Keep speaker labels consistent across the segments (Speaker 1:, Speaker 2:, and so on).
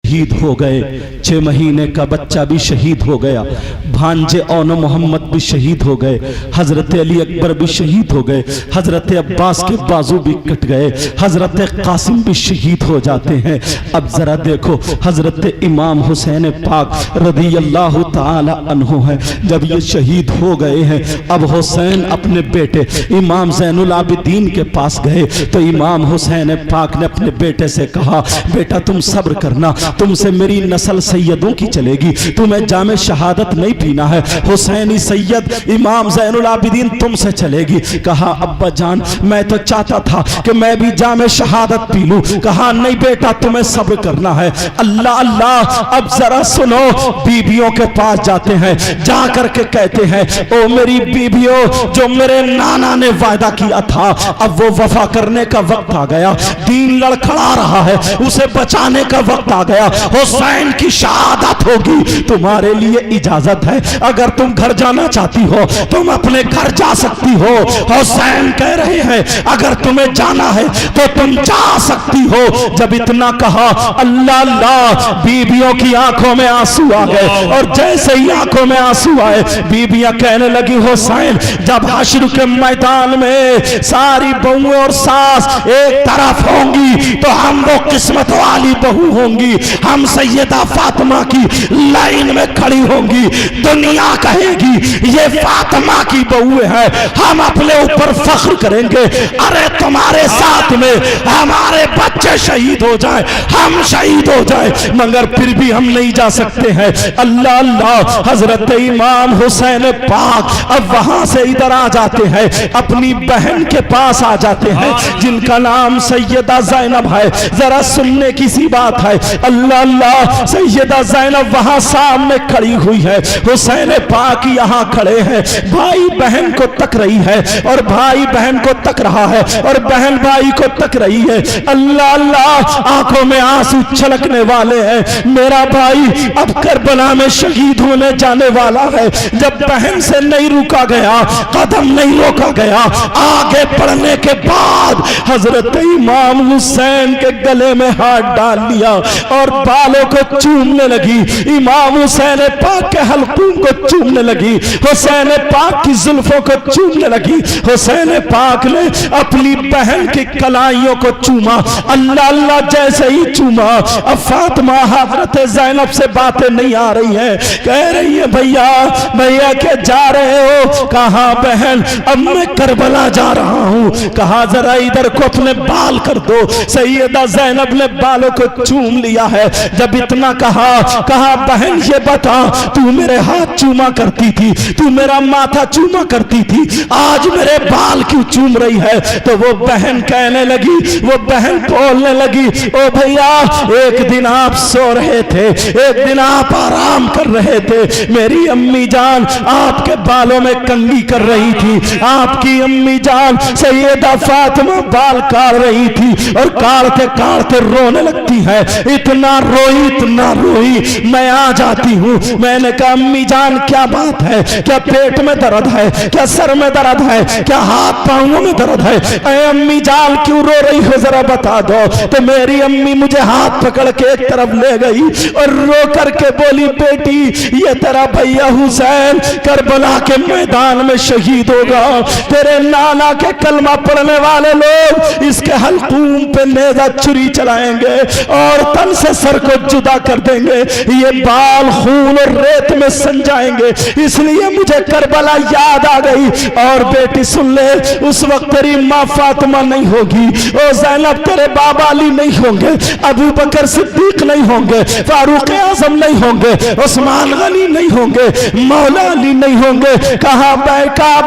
Speaker 1: शहीद हो गए। 6 महीने का बच्चा भी शहीद हो गया। भांजे औन मोहम्मद भी शहीद हो गए। हजरत अली अकबर भी शहीद हो गए। हजरत अब्बास के बाजू भी कट गए। हजरत कासिम भी शहीद हो जाते हैं। अब जरा देखो, हजरत इमाम हुसैन पाक रदी अल्लाह ताला अन्हु है, जब ये शहीद हो गए हैं, अब हुसैन अपने बेटे इमाम ज़ैनुल आबिदीन के पास गए तो इमाम हुसैन पाक ने अपने बेटे से कहा, बेटा तुम सब्र करना, तुमसे मेरी नस्ल सैयदों की चलेगी, तुम्हें जामे शहादत नहीं पीना है, हुसैनी सैयद इमाम ज़ैनुल आबिदीन तुमसे चलेगी। कहा अब्बा जान मैं तो चाहता था कि मैं भी जामे शहादत पी लूं। कहा नहीं बेटा तुम्हें सब्र करना है। अल्लाह अल्लाह। अब जरा सुनो, बीबियों के पास जाते हैं, जा करके कहते हैं ओ मेरी बीबियों, जो मेरे नाना ने वायदा किया था अब वो वफा करने का वक्त आ गया, दीन लड़खड़ा रहा है, उसे बचाने का वक्त आ गया, हुसैन की शहादत होगी, तुम्हारे लिए इजाजत है, अगर तुम घर जाना चाहती हो तुम अपने घर जा सकती हो। हुसैन कह रहे हैं अगर तुम्हें जाना है तो तुम जा सकती हो। जब इतना कहा अल्लाह अल्लाह, बीबियों की आंखों में आंसू आ गए और जैसे ही आंखों में आंसू आए बीबियां कहने लगी हुसैन जब हश्र के मैदान में सारी बहुएं और सास एक तरफ होंगी तो हम वो किस्मत वाली बहू होंगी, हम सैयदा फातिमा की लाइन में खड़ी होंगी, दुनिया कहेगी ये फातिमा की बहू है, हम अपने ऊपर फख्र करेंगे। अरे तुम्हारे साथ में हमारे बच्चे शहीद हो जाए, हम शहीद हो जाए, मगर फिर भी हम नहीं जा सकते हैं। अल्लाह अल्लाह। हजरत इमाम हुसैन पाक अब वहां से इधर आ जाते हैं, अपनी बहन के पास आ जाते हैं जिनका नाम सैयदा ज़ैनब है। जरा सुनने की सी बात है। अल्लाह अल्लाह। सैयदा ज़ैनब वहां सामने खड़ी हुई है, हुसैन पाक यहाँ खड़े हैं, भाई बहन को तक रही है और भाई बहन को तक रहा है और बहन भाई को तक रही है। अल्लाह अल्लाह। आंखों में आंसू छलकने वाले हैं। मेरा भाई अब करबला में शहीद होने जाने वाला है। जब बहन से नहीं रुका गया, कदम नहीं रोका गया, आगे बढ़ने के बाद हजरत इमाम हुसैन के गले में हाथ डाल लिया और बालों को चूमने लगी। इमाम हुसैन पाक के हल्कूम को चूमने लगी, हुसैन पाक की जुल्फों को चूमने लगी। हुसैन पाक ने अपनी बहन की कलाइयों को चूमा। अल्लाह अल्लाह। जैसे ही चूमा अब फातिमा हजरत ज़ैनब से बातें नहीं आ रही है, कह रही है भैया भैया क्या जा रहे हो? कहा बहन अब मैं करबला जा रहा हूँ। कहा जरा इधर को अपने बाल कर दो। सैयदा ज़ैनब ने बालों को चूम लिया है। जब इतना कहा बहन ये बता, तू मेरे हाथ चूमा करती थी, तू मेरा माथा चूमा करती थी, आज मेरे बाल क्यों चूम रही है? तो वो बहन कहने लगी, वो बहन बोलने लगी, ओ भैया एक दिन आप सो रहे थे, एक दिन आप आराम कर रहे थे, मेरी अम्मी जान आपके बालों में कंघी कर रही थी, आपकी अम्मी जान सैयदा फातिमा बाल काट रही थी और काटते काटते रोने लगती है। इतना रोई मैं आ जाती हूँ। मैंने कहा अम्मी जान क्या बात है, क्या पेट में दर्द है, क्या सर में दर्द है, क्या हाथ पांवों में दर्द है? अरे अम्मी जान क्यों रो रही हो जरा बता दो। तो मेरी अम्मी मुझे हाथ पकड़ के एक तरफ ले गई और रो करके बोली बेटी ये तेरा भैया हुसैन करबला के मैदान में शहीद होगा, तेरे नाना के कलमा पढ़ने वाले लोग इसके हल्कूम पे नेजा छुरी चलाएंगे और तन से सर को जुदा कर देंगे, ये बाल खून और रेत में सन जाएंगे, इसलिए मुझे करबला याद आ गई। और बेटी सुन ले, उस वक्त तेरी माँ फातिमा नहीं होगी, ओ ज़ैनब तेरे बाबा अली नहीं होंगे, अबू बकर सिद्दीक नहीं होंगे, फारूक आजम नहीं होंगे, उस्मान गनी नहीं होंगे, मौला अली नहीं होंगे। कहा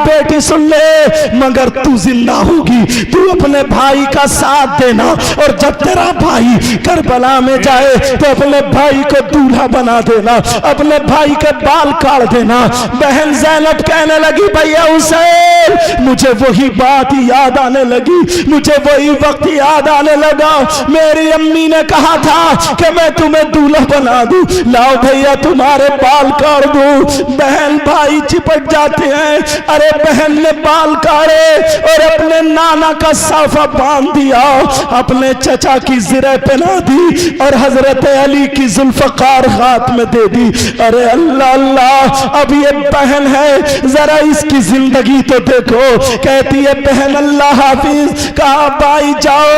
Speaker 1: बेटी सुन ले, मगर तू जिंदा होगी, तू अपने भाई का साथ देना और जब तेरा भाई करबला में जाए तो अपने भाई को दूल्हा बना देना, अपने भाई के बाल काट देना। बहन ज़ैनब कहने लगी भैया हुसैन मुझे वही बात याद आने लगी, मुझे वही वक्त याद आने लगा। मेरी अम्मी ने कहा था कि मैं तुम्हें दूल्हा बना दूं, लाओ भैया तुम्हारे बाल काट दूं। बहन भाई चिपट जाते हैं। अरे बहन ने बाल काटे और अपने नाना का साफा बांध दिया, अपने चचा की जिरे पहना दी और हजरत अली की जुल्फकार हाथ में दे दी। अरे अल्लाह अल्लाह, अब ये बहन है, जरा इसकी जिंदगी तो देखो। कहती है बहन अल्लाह हाफिज, कहा भाई जाओ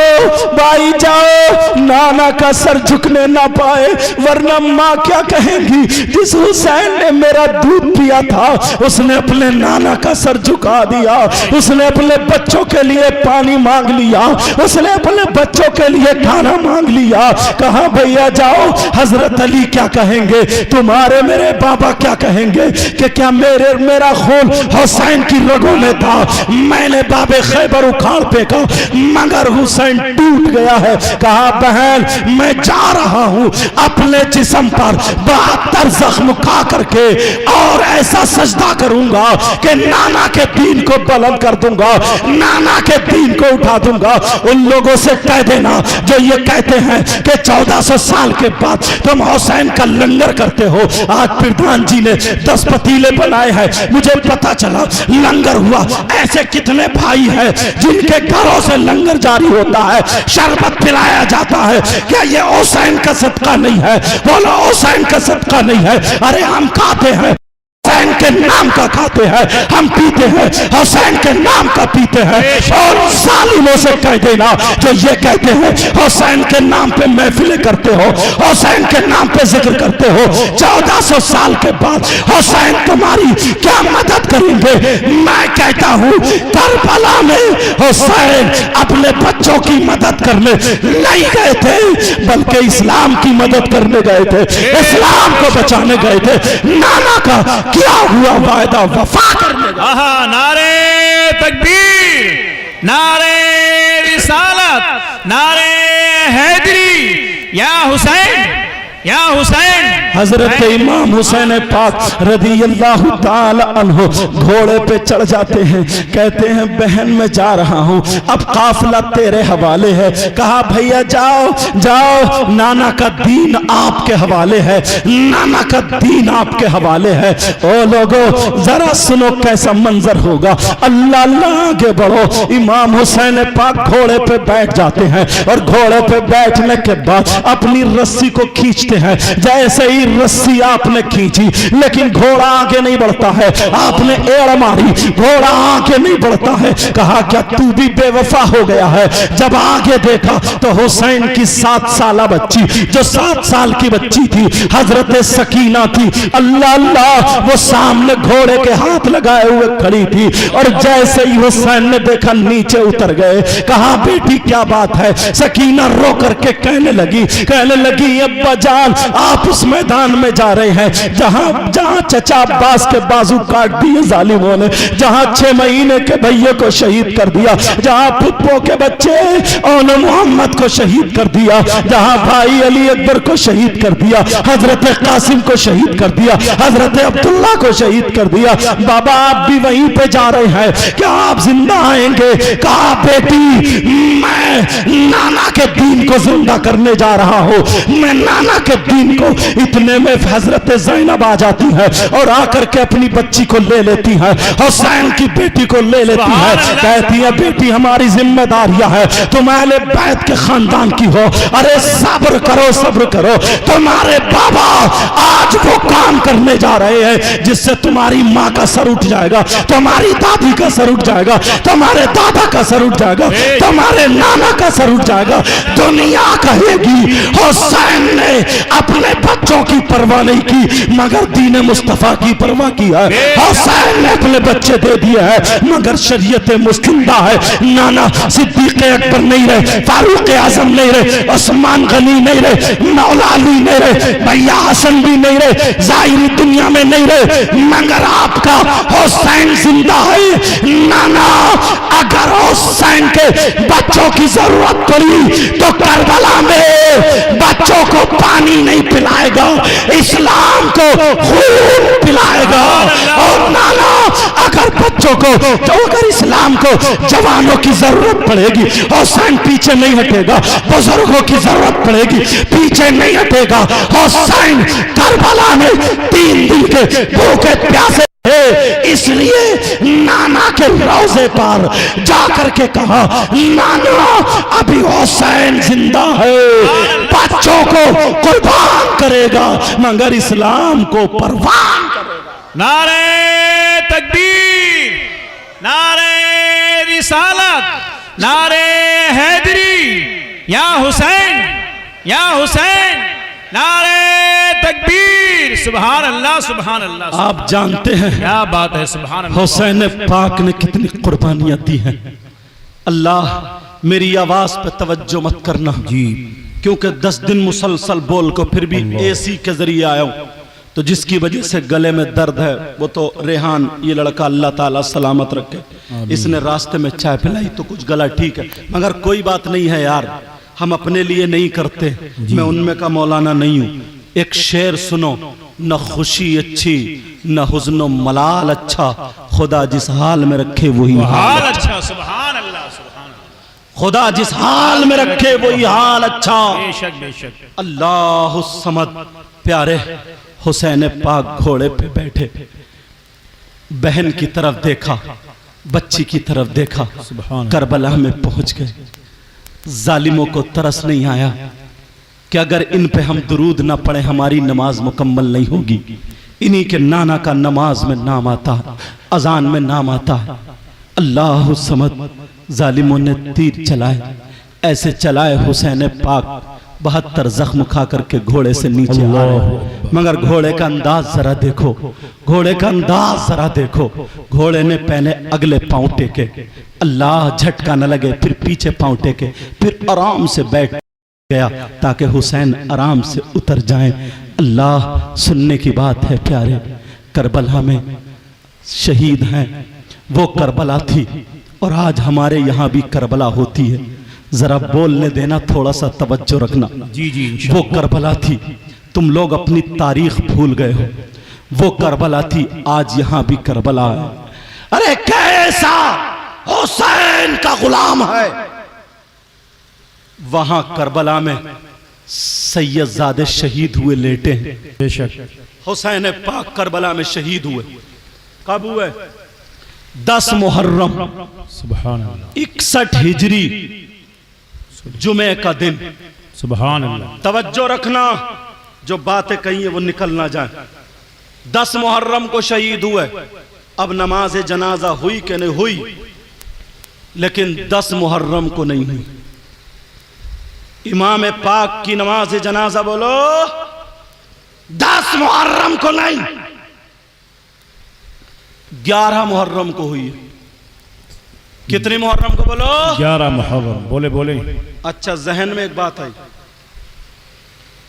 Speaker 1: भाई जाओ, नाना का सर झुकने ना पाए वरना माँ क्या कहेंगी। जिस हुसैन ने मेरा दूध पिया था उसने अपने नाना का सर झुका दिया, उसने अपने बच्चों के लिए पानी मांग लिया, उसने अपने बच्चों के लिए खाना मांग लिया। कहा भैया जाओ, हजरत अली क्या कहेंगे, तुम्हारे मेरे बाबा क्या कहेंगे कि क्या मेरा खून हुसैन की रगों में था। मैंने बाबे खैबर उखाड़ फेंका मगर हुसैन टूट गया है। कहा बहन मैं जा रहा हूं, अपने जिस्म पर 72 जख्म खा करके और ऐसा सजदा करूंगा कि नाना के दीन को बुलंद कर दूंगा, नाना के दीन को उठा दूंगा। उन लोगों से कह देना जो ये कहते हैं कि 1400 साल के बाद तुम हुसैन का लंगर करते हो। आज प्रधान जी ने 10 पतीले बनाए हैं, मुझे पता चला लंगर हुआ। ऐसे कितने भाई हैं जिनके घरों से लंगर जारी होता है, शरबत पिलाया जाता है। क्या ये हुसैन का सदका नहीं है? बोलो हुसैन का सदका नहीं है। अरे हम खाते हैं हुसैन के नाम का, खाते हैं हम, पीते हैं हुसैन के नाम का पीते हैं। और जालिमों से कह देना जो ये कहते हैं हुसैन के नाम पे महफिलें करते हो, हुसैन के नाम पे जिक्र करते हो, 1400 साल के बाद हुसैन तुम्हारी क्या मदद करेंगे? मैं कहता हूं करबला में हुसैन अपने बच्चों की मदद करने नहीं गए थे बल्कि इस्लाम की मदद करने गए थे, इस्लाम को बचाने गए थे। नाना का क्या हुआ वायदा वफा करने का।
Speaker 2: नारे तकबीर, नारे रिसालत, नारे हैदरी, या हुसैन या हुसैन।
Speaker 1: हजरत इमाम हुसैन पाक रज़ी अल्लाह ताला अन्हु घोड़े पे चढ़ जाते हैं, कहते हैं बहन मैं जा रहा हूं, अब काफिला तेरे हवाले है। कहा भैया जाओ जाओ, नाना का दीन आपके हवाले है, नाना का दीन आपके हवाले है। ओ लोगों जरा सुनो कैसा मंजर होगा। अल्लाह अल्लाह आगे बढ़ो। इमाम हुसैन पाक घोड़े पे बैठ जाते हैं और घोड़े पे बैठने के बाद अपनी रस्सी को खींचते हैं। जैसे ही रस्सी आपने खींची लेकिन घोड़ा आगे नहीं बढ़ता है, आपने एड़ मारी, घोड़ा आगे नहीं बढ़ता है। कहा क्या तू भी बेवफा हो गया है? जब आगे देखा तो हुसैन की 7 साला बच्ची, जो 7 साल की बच्ची थी, हजरत सकीना थी, अल्लाह अल्लाह, वो सामने घोड़े के हाथ लगाए हुए खड़ी थी। और जैसे ही हुसैन ने देखा नीचे उतर गए। कहा बेटी क्या बात है? सकीना रो करके कहने लगी अब्बा जान आप उस मैदान में जा रहे हैं जहां चचा अब्बास के बाजू काट दिए जालिमों ने, जहां 6 महीने के भैये को शहीद कर दिया, जहां पुप्पो के बच्चे और मोहम्मद को शहीद कर दिया, जहां भाई अली अकबर को शहीद कर दिया, हजरत कासिम को शहीद कर दिया, हजरत अब्दुल्ला को शहीद कर दिया। बाबा आप भी वहीं पे जा रहे हैं, क्या आप जिंदा आएंगे? कहा बेटी मैं नाना के दीन को जिंदा करने जा रहा हूं, मैं नाना के दीन को। इतने में हजरत ज़ैनब आ जाती है और आकर के अपनी बच्ची को ले लेती है, हुसैन की बेटी को ले लेती है। कहती है बेटी हमारी जिम्मेदारियां है, तुम अहले बैत के खानदान की हो। अरे सब्र करो, तुम्हारे बाबा आज वो काम करने जा रहे हैं जिससे तुम्हारी माँ का सर उठ जाएगा, तुम्हारी दादी का सर उठ जाएगा, तुम्हारे दादा का सर उठ जाएगा, तुम्हारे नाना का सर उठ जाएगा। दुनिया कहेगी हुसैन ने अपने बच्चों की परवाह नहीं की मगर दीन मुस्तफा की परवाह किया है। हुसैन ने अपने बच्चे दे दिए हैं मगर शरीयत मुस्तफा है। नाना सिद्दीक अकबर नहीं रहे, फारूक आजम नहीं रहे, उस्मान गनी नहीं रहे, मौला अली नहीं रहे, भैया हसन भी नहीं रहे, जाहिरी दुनिया में नहीं रहे, मगर आपका हुसैन जिंदा है। नाना अगर हुसैन के बच्चों की जरूरत पड़ी तो करबला में बच्चों को पानी नहीं पिलाएगा, इस्लाम को खून पिलाएगा। और नाना अगर बच्चों को तो अगर इस्लाम को जवानों की जरूरत पड़ेगी, हुसैन पीछे नहीं हटेगा। बुजुर्गों की जरूरत पड़ेगी, पीछे नहीं हटेगा। हुसैन करबला में 3 दिन के भूखे प्यासे थे, इसलिए नाना के रोजे पर जाकर के कहा, नाना अभी हुसैन जिंदा है, बच्चों को कुर्बान करेगा मगर इस्लाम को परवान करेगा।
Speaker 2: नारे तकबीर, नारे रिसालत, नारे हैदरी, या हुसैन, या हुसैन, नारे तकबीर। सुभान अल्लाह, सुभान अल्लाह।
Speaker 1: आप जानते हैं
Speaker 2: क्या बात है, सुभान अल्लाह।
Speaker 1: हुसैन पाक ने कितनी कुर्बानियां दी हैं। अल्लाह मेरी आवाज पे तवज्जो मत करना जी, क्योंकि 10 दिन मुसलसल बोल को फिर भी एसी के जरिए आया हूं, तो जिसकी वजह से गले में दर्द है वो तो रेहान, ये लड़का अल्लाह ताला सलामत रखे, इसने रास्ते में चाय पिलाई तो कुछ गला ठीक है, मगर कोई बात नहीं है यार, हम अपने लिए नहीं करते, मैं उनमें का मौलाना नहीं हूं। एक शेर सुनो, न खुशी अच्छी न हुज़्नो मलाल अच्छा, खुदा जिस हाल में रखे वही हाल
Speaker 2: अच्छा। सुभान अल्लाह, सुभान अल्लाह।
Speaker 1: खुदा जिस हाल में रखे वही हाल अच्छा।
Speaker 2: बेशक बेशक।
Speaker 1: अल्लाह समद। प्यारे हुसैन पाक घोड़े पे बैठे, बहन की तरफ देखा, बच्ची की तरफ देखा, करबला में पहुंच गए। जालिमों को तरस नहीं आया कि अगर इन पे हम दुरूद ना पढ़े हमारी नमाज मुकम्मल नहीं होगी। इन्हीं के नाना का नमाज में नाम आता, अजान में नाम आता। अल्लाह समद। जालिमों ने तीर चलाए, ऐसे चलाए हुसैन पाक 72 जख्म खा करके घोड़े से नीचे आ रहे, मगर घोड़े का अंदाज जरा देखो, घोड़े का अंदाज जरा देखो। घोड़े ने पहले अगले पांव टेके, अल्लाह झटका न लगे, फिर पीछे पांव टेके, फिर आराम से बैठ गया ताकि हुसैन आराम से उतर जाएं। अल्लाह सुनने की बात है प्यारे, करबला में शहीद हैं, वो करबला थी और आज हमारे यहाँ भी करबला होती है। जरा बोलने देना, थोड़ा सा तवज्जो रखना।
Speaker 2: जी जी।
Speaker 1: वो करबला थी, तुम लोग अपनी तारीख भूल गए हो। वो करबला थी, आज यहाँ भी करबला है। अरे कैसा हुसैन का गुलाम है। वहां करबला में सैयदजादे शहीद हुए, लेटे हैं।
Speaker 2: बेशक।
Speaker 1: हुसैन पाक करबला में शहीद हुए, कब हुए? 10 मुहर्रम,
Speaker 2: सुभान अल्लाह,
Speaker 1: 61 हिजरी, जुमे का दिन।
Speaker 2: सुभान अल्लाह।
Speaker 1: तवज्जो रखना, जो बातें कही है वो निकल ना जाए। 10 मुहर्रम को शहीद हुए। अब नमाज जनाजा हुई कि नहीं हुई, लेकिन 10 मुहर्रम को नहीं हुई। इमाम पाक की नमाज जनाजा बोलो 10 मुहर्रम को नहीं, 11 मुहर्रम को हुई। कितने मुहर्रम को बोलो?
Speaker 2: 11 मुहर्रम। बोले बोले।
Speaker 1: अच्छा, जहन में एक बात आई,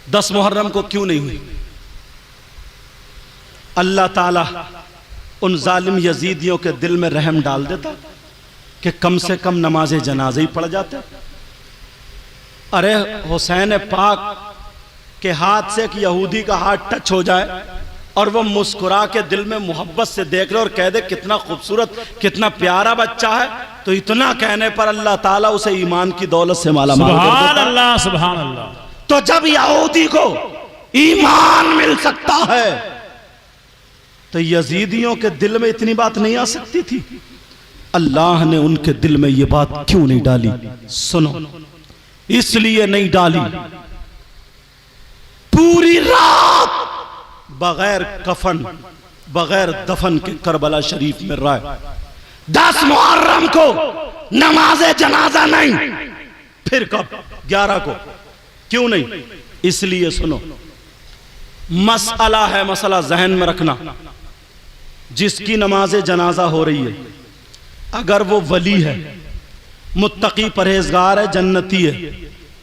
Speaker 1: 10 मुहर्रम को क्यों नहीं हुई? अल्लाह ताला उन जालिम यजीदियों के दिल में रहम डाल देता कि कम से कम नमाज जनाजे ही पढ़ जाते। अरे हुसैन पाक के हाथ से एक यहूदी का हाथ टच हो जाए और वो मुस्कुरा के दिल में मोहब्बत से देख ले और कह दे कितना खूबसूरत, कितना प्यारा बच्चा है, तो इतना कहने पर अल्लाह ताला उसे ईमान की दौलत से माला माल कर देता।
Speaker 2: सुभान अल्लाह, सुभान अल्लाह।
Speaker 1: तो जब यहूदी को ईमान मिल सकता है तो यजीदियों के दिल में इतनी बात नहीं आ सकती थी? अल्लाह ने उनके दिल में ये बात क्यों नहीं डाली? सुनो, इसलिए नहीं डाली, पूरी रात बगैर कफन बगैर दफन के करबला शरीफ में रहा। 10 मुहर्रम को नमाज जनाजा नहीं, फिर कब? 11 को। क्यों नहीं? इसलिए सुनो, मसला है, मसला जहन में रखना। जिसकी नमाज जनाजा हो रही है, अगर वो वली है, मुत्तकी परहेजगार है, जन्नती है,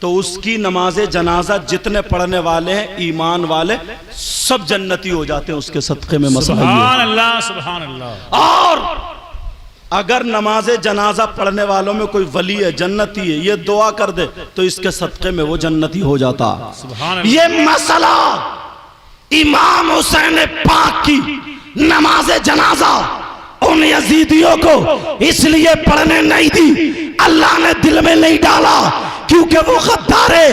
Speaker 1: तो उसकी नमाज जनाजा जितने पढ़ने वाले हैं ईमान वाले सब जन्नती हो जाते हैं उसके सदक़े में। मसला
Speaker 2: सुभान अल्लाह, सुभान अल्लाह।
Speaker 1: और अगर नमाज जनाजा पढ़ने वालों में कोई वली है, जन्नती है, ये दुआ कर दे तो इसके सदक़े में वो जन्नती हो जाता।
Speaker 2: सुभान अल्लाह।
Speaker 1: ये मसला इमाम हुसैन पाक की नमाज जनाजा उन यजीदियों को इसलिए पढ़ने नहीं दी, अल्लाह ने दिल में नहीं डाला, क्योंकि वो गद्दारे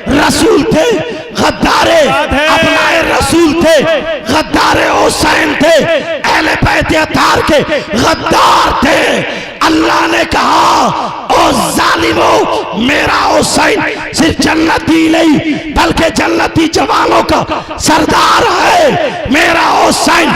Speaker 1: रसूल थे, गद्दारे अपनाए रसूल थे, गद्दारे हुसैन थे, अहले बैत अतार के गद्दार थे। अल्लाह ने कहा ओ जालिमो, मेरा हुसैन सिर्फ जन्नती नहीं बल्कि जन्नती जवानों का सरदार है। मेरा हुसैन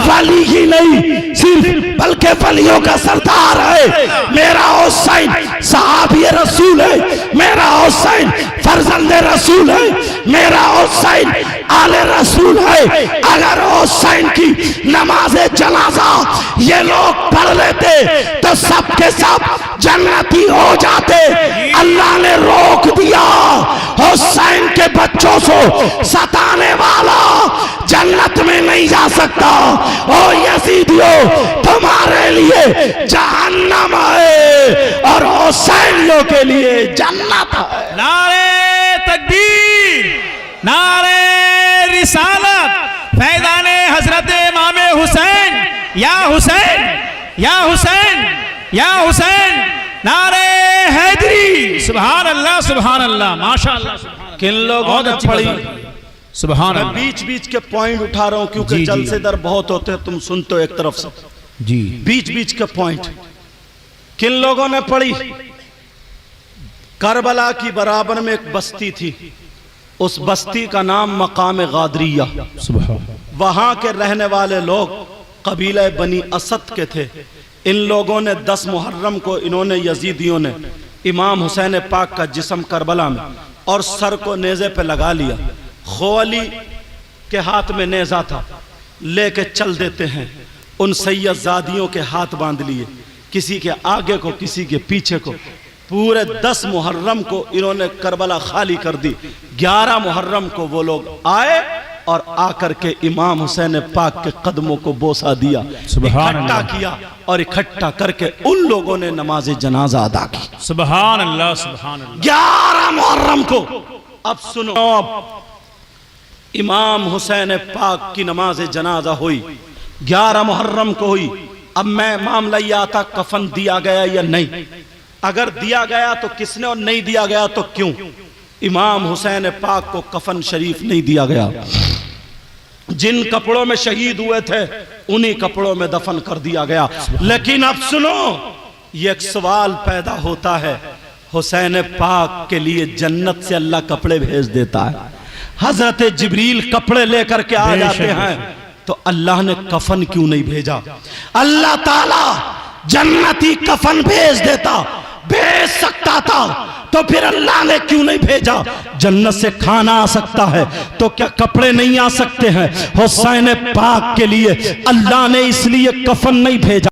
Speaker 1: वली ही नहीं सिर्फ बल्कि वलियों का सरदार है। मेरा हुसैन सहाबी रसूल है, मेरा हुसैन फर्जंद रसूल है, मेरा हुसैन आले रसूल है। अगर हुसैन की नमाज जनाजा ये लोग पढ़ लेते तो सबके सब जन्नती हो जाते। अल्लाह ने रोक दिया, हुसैन के बच्चों को सताने वाला जन्नत में नहीं जा सकता। ओ यजीदियों, तुम्हारे लिए जहन्नम है और हुसैनियों के लिए जन्नत है।
Speaker 2: नारे तकबीर, नारे रिसालत, फैज़ाने हजरत इमाम हुसैन, या हुसैन, या हुसैन, या हुसैन, नारे हैदरी। सुभान अल्लाह, सुभान अल्लाह, माशाअल्लाह।
Speaker 1: किन लोगों ने पढ़ी?
Speaker 2: सुभान
Speaker 1: मैं
Speaker 2: अल्लाह।
Speaker 1: बीच बीच के पॉइंट उठा रहा हूं क्योंकि
Speaker 2: जी,
Speaker 1: जलसेदार बहुत होते हैं, तुम सुनते हो एक तरफ से,
Speaker 2: जी
Speaker 1: बीच बीच के पॉइंट। किन लोगों ने पढ़ी? करबला की बराबर में एक बस्ती थी, उस बस्ती का नाम मकाम गादरिया।
Speaker 2: सुभान।
Speaker 1: वहां के रहने वाले लोग कबीला बनी असद के थे। इन लोगों ने 10 मुहर्रम को इन्होंने यजीदियों ने इमाम हुसैन पाक का जिस्म करबला में और सर को नेज़े पे लगा लिया। खोली के हाथ में नेज़ा था, लेके चल देते हैं। उन सैयदजादियों के हाथ बांध लिए, किसी के आगे को किसी के पीछे को। पूरे 10 मुहर्रम को इन्होंने करबला खाली कर दी। 11 मुहर्रम को वो लोग आए और आकर के इमाम हुसैन पाक के कदमों को बोसा दिया, इकट्ठा किया और इकट्ठा करके उन लोगों ने नमाज जनाजा अदा की।
Speaker 2: सुभान अल्लाह, सुभान अल्लाह।
Speaker 1: 11 मुहर्रम को। अब सुनो, अब इमाम हुसैन पाक की नमाज जनाजा हुई, 11 मुहर्रम को हुई। अब मैं मामला ये आता कफन दिया गया या नहीं, अगर दिया गया तो किसने और नहीं दिया गया तो क्यों? इमाम हुसैन पाक को कफन शरीफ नहीं दिया गया। जिन कपड़ों में शहीद हुए थे उन्हीं कपड़ों में दफन कर दिया गया। लेकिन अब सुनो, ये एक सवाल पैदा होता है, हुसैन पाक के लिए जन्नत से अल्लाह कपड़े भेज देता है, हजरत जिब्रील कपड़े लेकर के आ जाते हैं, तो अल्लाह ने कफन क्यों नहीं भेजा? अल्लाह ताला जन्नती कफन भेज देता, भेज सकता था, तो फिर अल्लाह ने क्यों नहीं भेजा? जन्नत से खाना आ सकता है तो क्या कपड़े नहीं आ सकते हैं? हुसैन पाक के लिए अल्लाह ने इसलिए कफन नहीं भेजा।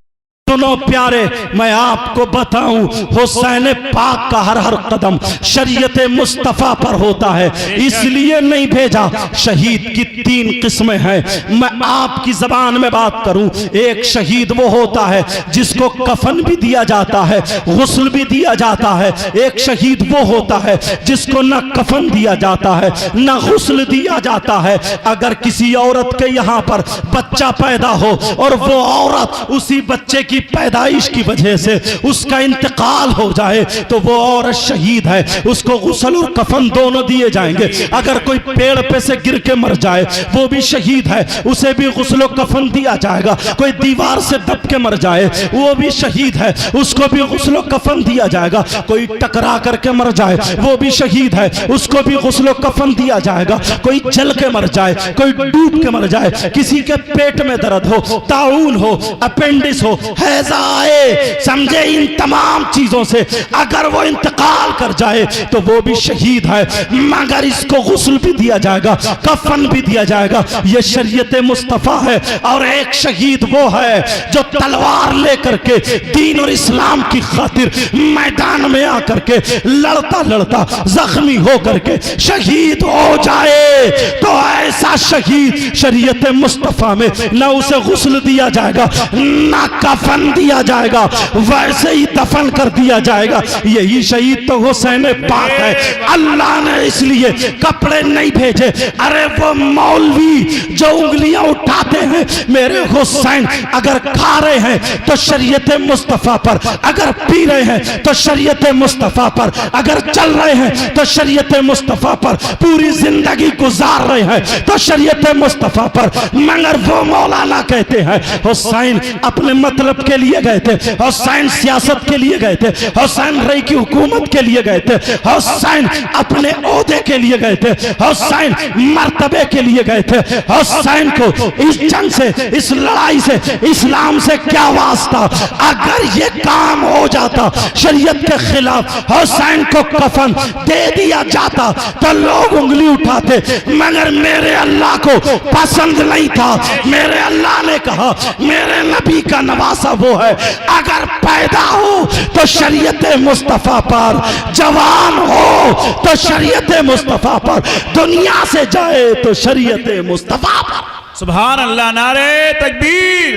Speaker 1: सुनो प्यारे, मैं आपको बताऊं, हुसैन पाक का हर हर कदम शरीयत मुस्तफ़ा पर होता है, इसलिए नहीं भेजा। शहीद की 3 किस्में हैं, मैं आपकी जबान में बात करूं। एक शहीद वो होता है जिसको कफन भी दिया जाता है, गुस्ल भी दिया जाता है। एक शहीद वो होता है जिसको न कफन दिया जाता है न गुस्ल दिया जाता है। अगर किसी औरत के यहाँ पर बच्चा पैदा हो और वो औरत उसी बच्चे की पैदाइश की वजह से उसका इंतकाल हो जाए तो वो औरत शहीद है, उसको गुस्ल और कफन दोनों दिए जाएंगे। अगर कोई पेड़ पे से गिर के मर जाए वो भी शहीद है, उसे भी गुस्ल और कफन दिया जाएगा। कोई दीवार से दब के मर जाए वो भी शहीद है, उसको भी गुस्ल और कफन दिया जाएगा। कोई टकरा करके मर जाए वो भी शहीद है, उसको भी गुस्ल और कफन दिया जाएगा। कोई जल के मर जाए, कोई डूब के मर जाए, किसी के पेट में दर्द हो, ताउन हो, अपेंडिस हो, हैजा आए, समझे, इन तमाम चीजों से अगर वो इंतकाल कर जाए तो वो भी शहीद है, मगर इसको गुस्ल भी दिया जाएगा, कफन भी दिया जाएगा। ये शरीयत मुस्तफा है। और एक शहीद वो है जो तलवार लेकर के दीन और इस्लाम की खातिर मैदान में आकर के लड़ता लड़ता जख्मी होकर के शहीद हो जाए तो ऐसा बच्चा शहीद शरीयत मुस्तफ़ा में न उसे गुस्ल दिया जाएगा ना कफन दिया जाएगा, वैसे ही दफन कर दिया जाएगा। यही शहीद तो हुसैन पाक है। अल्लाह ने इसलिए कपड़े नहीं भेजे। अरे वो मौलवी जो उंगलियां उठाते हैं मेरे हुसैन अगर खा रहे हैं तो शरीयत मुस्तफ़ा पर, अगर पी रहे हैं तो शरीयत मुस्तफ़ा पर, अगर चल रहे हैं तो शरीयत मुस्तफ़ा पर, पूरी जिंदगी गुजार रहे हैं तो शरीयत मुस्तफ़ा पर। मगर वो मौलाना कहते हैं हुसैन अपने मतलब के लिए गए थे, हुसैन सियासत के लिए गए थे, हुसैन रई की हुकूमत के लिए गए थे, हुसैन अपने ओहदे के लिए गए थे, हुसैन मर्तबे के लिए गए थे। हुसैन को इस जंग से, इस लड़ाई से, इस्लाम से क्या वास्ता? अगर ये काम हो जाता शरीयत के खिलाफ, हुसैन को कफन दे दिया जाता तो लोग उंगली उठाते, मगर मेरे अल्लाह को पसंद नहीं था। मेरे अल्लाह ने कहा मेरे नबी का नवासा वो है अगर पैदा हो तो शरीयत मुस्तफ़ा पर, जवान हो तो शरीयत मुस्तफ़ा पर, दुनिया से जाए तो शरीयत मुस्तफ़ा पर।
Speaker 2: सुभान अल्लाह। नारे तकबीर,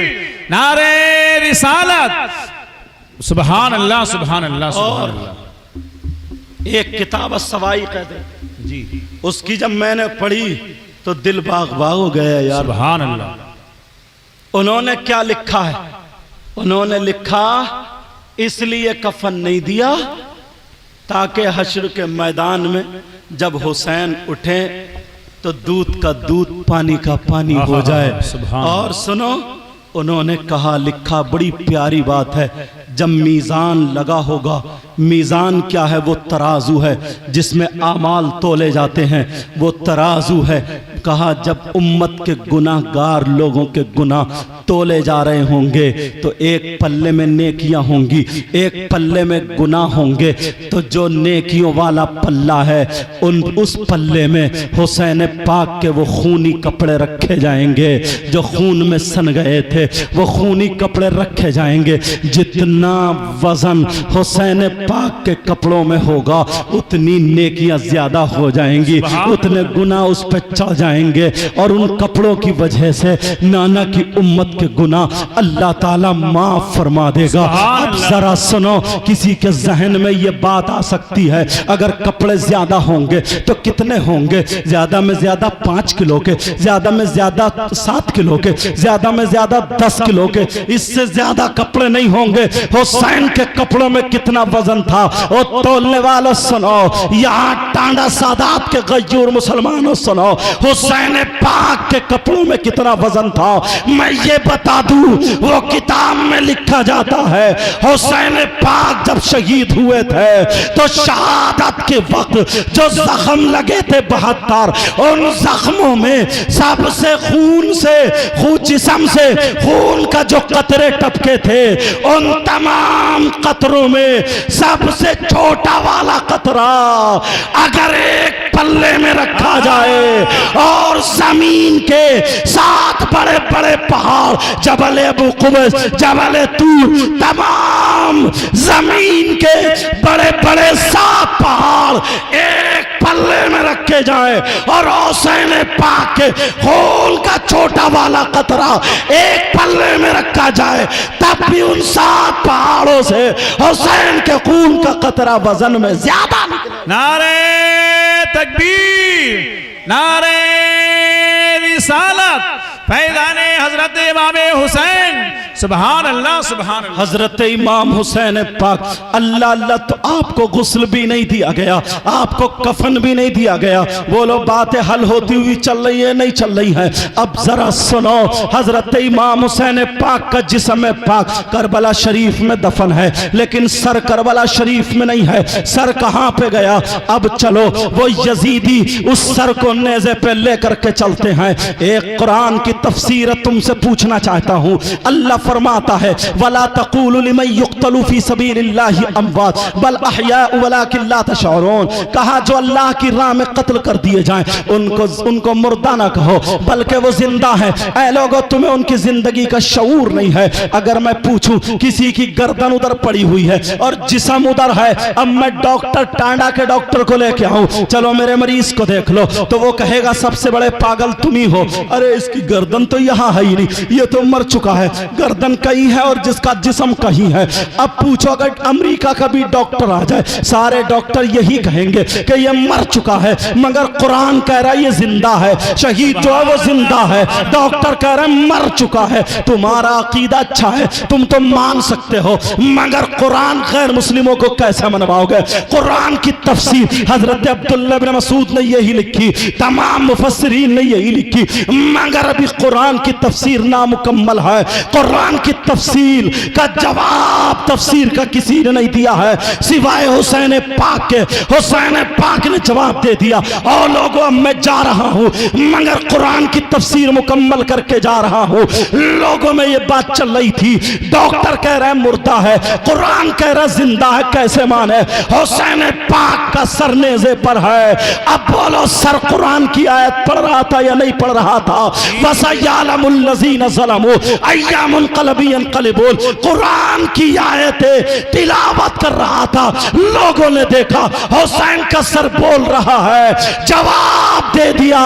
Speaker 2: नारे रिसालत, सुभान अल्लाह, सुभान अल्लाह, सुभान अल्लाह।
Speaker 1: एक किताब सवाई कहते जी, उसकी जब मैंने पढ़ी तो दिल बाग बाग हो गया यार।
Speaker 2: सुभान अल्लाह।
Speaker 1: उन्होंने क्या लिखा है? उन्होंने लिखा इसलिए कफन नहीं दिया ताकि हश्र के मैदान में जब हुसैन उठे तो दूध का दूध पानी का पानी हो जाए। और सुनो, उन्होंने कहा, लिखा, बड़ी प्यारी बात है, जब मीज़ान लगा होगा, मीज़ान क्या है? वो तराजू है जिसमें आमाल तोले जाते हैं, वो तराजू है। कहा जब उम्मत के गुनाहगार लोगों के गुनाह तोले जा रहे होंगे तो एक पल्ले में नेकियां होंगी, एक पल्ले में गुनाह होंगे, तो जो नेकियों वाला पल्ला है उस पल्ले में हुसैन पाक के वो खूनी कपड़े रखे जाएंगे, जो खून में सन गए थे वो खूनी कपड़े रखे जाएंगे। जितना वजन हुसैन पाक के कपड़ों में होगा उतनी नेकियां ज्यादा हो जाएंगी, उतने गुनाह उस पर चढ़ जाएंगे, और उन कपड़ों की वजह से नाना की उम्मत के गुनाह अल्लाह ताला माफ फरमा देगा। अब जरा सुनो, किसी के जहन में ये बात आ सकती है अगर कपड़े ज्यादा होंगे तो कितने होंगे? ज्यादा में ज्यादा 5 किलो के, ज्यादा में ज्यादा 7 किलो के, ज्यादा में ज्यादा 10 किलो के, इससे ज्यादा कपड़े नहीं होंगे। हुसैन के कपड़ों में कितना वजन था वो तोलने वालों सुनो, यहाँ टांडा सादात के गयूर मुसलमानों सुनो, हुसैन पाक के कपड़ों में कितना वजन था। मैं ये बता दूं, वो किताब में लिखा जाता है हुसैन पाक जब शहीद हुए थे तो शहादत के वक्त जो जख्म लगे थे 72, उन जख्मों में सबसे खून से, जिस्म से खून का जो कतरे टपके थे, उन तमाम कतरों में सबसे छोटा वाला कतरा अगर एक पल्ले में रखा जाए और जमीन के 7 बड़े बड़े पहाड़, जबल अबू कुबैस, जबल तूर, तमाम जमीन के बड़े बड़े 7 पहाड़ एक पल्ले में रखे जाए और हुसैन पाक के खून का छोटा वाला कतरा एक पल्ले में रखा जाए, तब भी उन 7 पहाड़ों से हुसैन के खून का कतरा वजन में ज्यादा निकले।
Speaker 2: नारे तकबीर, नारे रिसालत, फैज़ाने हजरत इमाम हुसैन, सुभान अल्लाह, सुभान अल्लाह।
Speaker 1: हजरत इमाम हुसैन पाक, अल्लाह अल्लाह, तो आपको गुस्ल भी नहीं दिया गया, आपको कफन भी नहीं दिया गया। बोलो बातें हल होती हुई चल रही है, नहीं चल रही है? अब जरा सुनो, हजरत इमाम हुसैन पाक का जिस्म पाक करबला शरीफ में दफन है, लेकिन सर करबला शरीफ में नहीं है। सर कहाँ पे गया? अब चलो वो यजीदी उस सर को नेज़े पे लेकर के चलते हैं। एक कुरान की तफसीर तुमसे पूछना चाहता हूँ। अल्लाह फरमाता है वला तक़ूलू लिमन युक़्तलू फी सबीलिल्लाहि अमवात बल अहयाउ वलाकिन ला तशऊरून। कहा जो अल्लाह की राह में कत्ल कर दिए जाएं उनको मुर्दा ना कहो बल्कि वो जिंदा है। ऐ लोगों तुम्हें उनकी जिंदगी का शऊर नहीं है। अगर मैं पूछूं किसी की गर्दन उधर पड़ी हुई है और जिस्म उधर है, अब मैं डॉक्टर टांडा के डॉक्टर को लेके आऊं, चलो मेरे मरीज को देख लो, तो वो कहेगा सबसे बड़े पागल तुम ही हो। अरे इसकी गर्दन तो यहाँ है ही नहीं, ये तो मर चुका है। गर्दन कहीं है और जिसका जिस्म कहीं है। अब पूछो अगर अमेरिका का भी डॉक्टर आ जाए, सारे डॉक्टर यही कहेंगे कि ये मर चुका है, मगर कुरान कह रहा है ये जिंदा है। शहीद जो है वो जिंदा है, डॉक्टर कह रहे हैं मर चुका है। तुम्हारा अकीदा अच्छा है, तुम तो मान सकते हो, मगर कुरान गैर मुस्लिमों को कैसे मनवाओगे? कुरान की तफसीर हजरत अब्दुल्लाह बिन मसूद ने यही लिखी, तमाम मुफस्सिरीन ने यही लिखी, मगर अभी कुरान की तफसीर नामुकम्मल है। कुरान की तफसीर का जवाब तफसीर का किसी ने नहीं दिया है सिवाय हुसैन पाक के। हुसैन पाक ने जवाब दे दिया, और लोगों मैं जा रहा हूं मगर कुरान की तफसीर मुकम्मल करके जा रहा हूं। लोगों में ये बात चल रही थी, डॉक्टर कह रहे हैं मुर्दा है, कुरान कह रहा जिंदा है, कैसे माने? हुसैन पाक का सर नेज़े पर है। अब बोलो सर कुरान की आयत पढ़ रहा था या नहीं पढ़ रहा था? वसयअलमुल लज़ीना ज़लमू अय्या मुनक़लिबिन यनक़लिबून। कुरान की आयतें तिलावत कर रहा था, लोगों ने देखा हुसैन का सर बोल रहा है, जवाब दे दिया।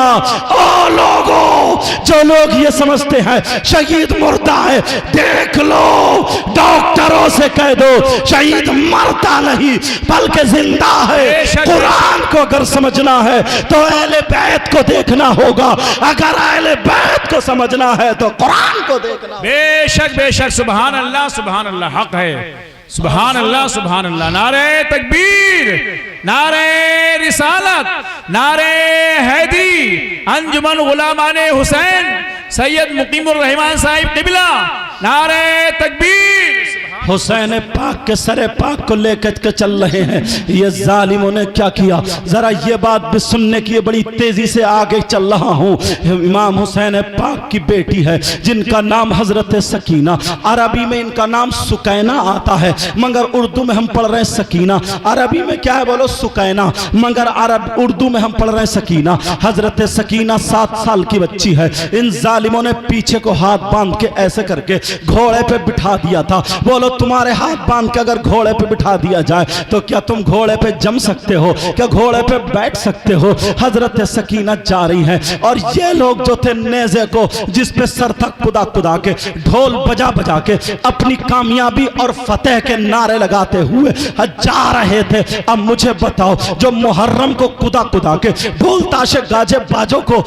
Speaker 1: ओ लोगों, जो लोग ये समझते हैं शहीद मुर्दा है, देख लो डॉक्टरों से कह दो शहीद मरता नहीं बल्कि जिंदा है। कुरान को अगर समझना है तो अहले बैत को देखना होगा, अगर अहले बैत को समझना है तो कुरान को देखना।
Speaker 2: बेशक बेशक, सुभान अल्लाह हक है, सुभान अल्लाह। नारे तकबीर, नारे रिसालत, नारे हैदी, अंजुमन गुलामाने हुसैन सैयद मुकीमुर रहमान साहिब किबला, नारे तकबीर।
Speaker 1: हुसैन पाक के सरे पाक को लेकर के चल रहे हैं। ये जालिमों ने क्या किया, जरा ये बात भी सुनने की, बड़ी तेजी से आगे चल रहा हूँ। इमाम हुसैन पाक की बेटी है जिनका नाम हजरत सकीना, अरबी में इनका नाम सुकैना आता है, मगर उर्दू में हम पढ़ रहे हैं सकीना। अरबी में क्या है बोलो सुकैना, मगर उर्दू में हम पढ़ रहे हैं सकीना। हजरत सकीना 7 साल की बच्ची है। इन जालिमों ने पीछे को हाथ बांध के ऐसे करके घोड़े पे बिठा दिया था। बोलो तुम्हारे हाथ बांध के अगर घोड़े पे बिठा दिया जाए तो क्या तुम घोड़े पे जम सकते हो? क्या घोड़े पे बैठ सकते हो? हजरत सकीना जा रही है और ये लोग जो थे नेज़े को जिस पे सर तक कुदा के ढोल बजा बजा के अपनी कामयाबी और फतेह के नारे लगाते हुए जा रहे थे। अब मुझे बताओ, जो मुहर्रम को कुदा के ढोल ताशे गाजे बाजों को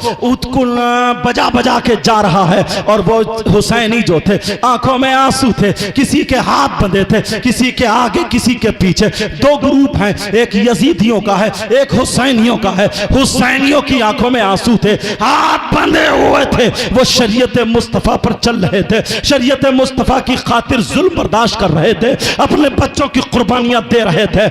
Speaker 1: बजा बजा के जा रहा है, और वो हुसैनी जो थे आंखों में आंसू थे, किसी के हाथ बंधे थे, किसी के आगे किसी के पीछे। 2 ग्रुप हैं, एक यजीदियों का है, एक हुसैनियों का है। हुसैनियों की आंखों में आंसू थे, हाथ बंधे हुए थे, वो शरीयत मुस्तफा पर चल रहे थे, शरीयत मुस्तफा की खातिर जुल्म बर्दाश्त कर रहे थे, अपने बच्चों की कुर्बानियां दे रहे थे,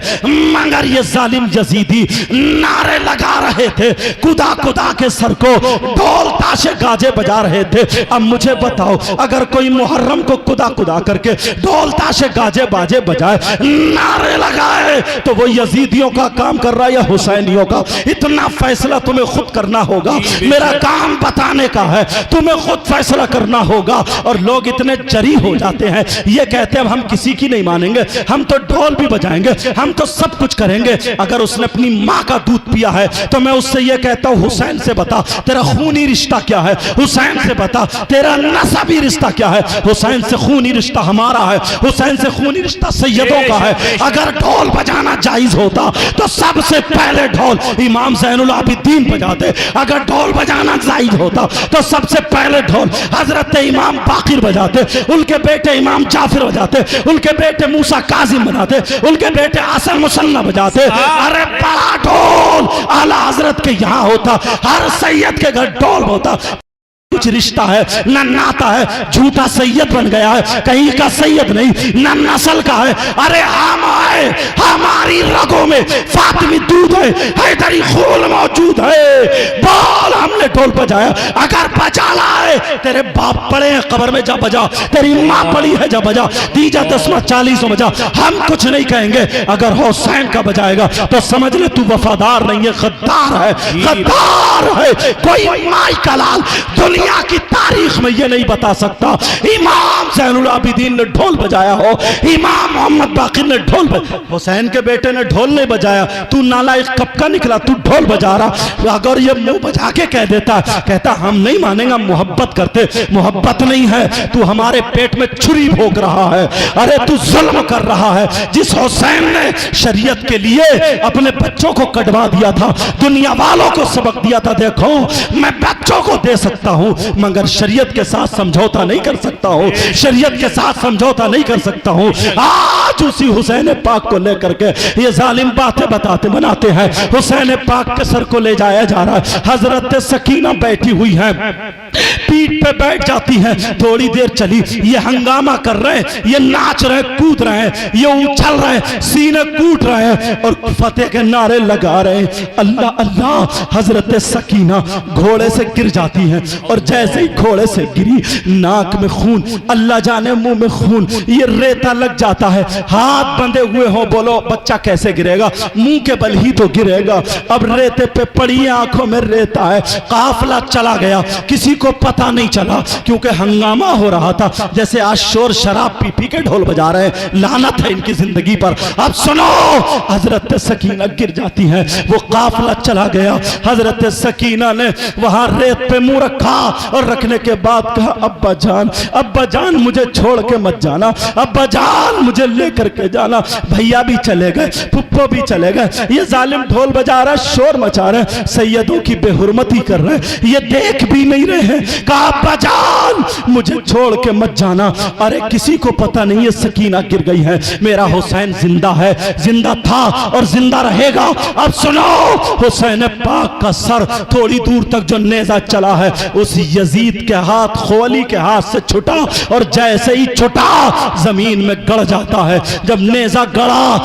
Speaker 1: मगर ये जालिम यजीदी नारे लगा रहे थे, कुदा के सर को ढोल ताशे गाजे बजा रहे थे। अब मुझे बताओ, अगर कोई मुहर्रम को कुदा करके ढोल ताशे गाजे बाजे बजाए, नारे लगाए, तो वो यजीदियों का काम कर रहा है या हुसैनियों का? इतना फैसला तुम्हें खुद करना होगा, मेरा काम बताने का है, तुम्हें खुद फैसला करना होगा। और लोग इतने जरी हो जाते हैं, ये कहते हैं हम किसी की नहीं मानेंगे, हम तो ढोल भी बजाएंगे, हम तो सब कुछ करेंगे। अगर उसने अपनी माँ का दूध पिया है तो मैं उससे ये कहता हूँ हुसैन से बता तेरा खूनी रिश्ता क्या है, हुसैन से बता तेरा नसबी रिश्ता क्या है। हुसैन से खूनी रिश्ता हमारा है, हुसैन से खूनी रिश्ता सैयदों का है। अगर ढोल बजाना जायज होता तो सबसे पहले ढोल इमाम ज़ैनुल आबिदीन बजाते, अगर ढोल बजाना जायज होता तो सबसे पहले ढोल हजरत इमाम बाकिर बजाते, उनके बेटे इमाम जाफिर बजाते, उनके बेटे मूसा काजिम बजाते, उनके बेटे हसन मुसन्ना बजाते। अरे बड़ा ढोल आला हजरत के यहाँ होता, हर सैयद के घर ढोल होता। कुछ रिश्ता है ना नाता है, झूठा सैयद बन गया है, कहीं का सैयद नहीं, ना नस्ल का है। अरे हम आए, हमारी रगों में फातिमी दूध है, हैदरी खून मौजूद है। बोल, हमने ढोल बजाया, अगर बजा लाए तेरे बाप पड़े हैं कब्र में, जा बजा, तेरी माँ पड़ी है, जा बजा, दीजा 10-40 बजा, हम कुछ नहीं कहेंगे। अगर हुसैन का बजाएगा तो समझ ले तू वफादार नहीं है, गद्दार है, गद्दार है। कोई माई का लाल दुनिया की तारीख में ये नहीं बता सकता इमाम ज़ैनुल आबिदीन ने ढोल बजाया हो, इमाम मोहम्मद बाक़िर ने ढोल बजाया, हुसैन के बेटे ने ढोल नहीं बजाया। तू नालायक कब का निकला, तू ढोल बजा रहा। अगर ये मुंह बजा के कह देता, कहता हम नहीं मानेंगे, मोहब्बत करते, मोहब्बत नहीं है, तू हमारे पेट में छुरी भोंक रहा है। अरे तू जुल्म कर रहा है। जिस हुसैन ने शरीयत के लिए अपने बच्चों को कटवा दिया था, दुनिया वालों को सबक दिया था, देखो मैं बच्चों को दे सकता हूं मगर शरीयत के साथ समझौता नहीं कर सकता हूं, शरीयत के साथ समझौता नहीं कर सकता हूं। आज उसी हुसैन पाक को लेकर के ये जालिम बातें बनाते हैं। हुसैन पाक के सर को ले जाया जा रहा है, हजरत सकीना बैठी हुई है, पीठ पे बैठ जाती है। थोड़ी देर चली, ये हंगामा कर रहे हैं, ये नाच रहे हैं, कूद रहे हैं, ये उछल रहे हैं, सीने कूट रहे हैं और फतेह के नारे लगा रहे हैं, अल्लाह अल्लाह। हजरत सकीना घोड़े से गिर जाती है और जैसे ही घोड़े से गिरी, नाक में खून, अल्लाह जाने मुंह में खून, ये रेता लग जाता है। हाथ बंधे हुए हो, बोलो बच्चा कैसे गिरेगा, मुंह के बल ही तो गिरेगा। अब रेते पे पड़ी, आंखों में रेता है। काफिला चला गया, किसी को पता नहीं चला क्योंकि हंगामा हो रहा था। जैसे आज शोर शराब पी पी के ढोल बजा रहे हैं, लानत है इनकी जिंदगी पर। अब सुनो, हजरत सकीना गिर जाती है, वो काफिला चला गया। हजरत सकीना ने वहां रेत पे मुंह रखा और रखने के बाद कहा, अब्बा जान मुझे छोड़ के मत जाना, अब्बा जान मुझे लेकर के जाना। भैया भी चले गए, पुप्पो भी चले गए, ये जालिम ढोल बजा रहा है, शोर मचा रहे हैं, सैयदों की बेहुरमती कर रहे हैं, ये देख भी नहीं रहे हैं। कहा, अब्बा जान मुझे छोड़ के मत जाना। अरे किसी को पता नहीं है सकीना गिर गई है, मेरा हुसैन जिंदा है, जिंदा था और जिंदा रहेगा। अब सुनो, हुसैन पाक का सर थोड़ी दूर तक जो नेजा चला है, उस यजीद के हाथ, खोली के हाथ से छुटा और जैसे ही छुटा जमीन में गड़ जाता है। जब नेजा गड़ा,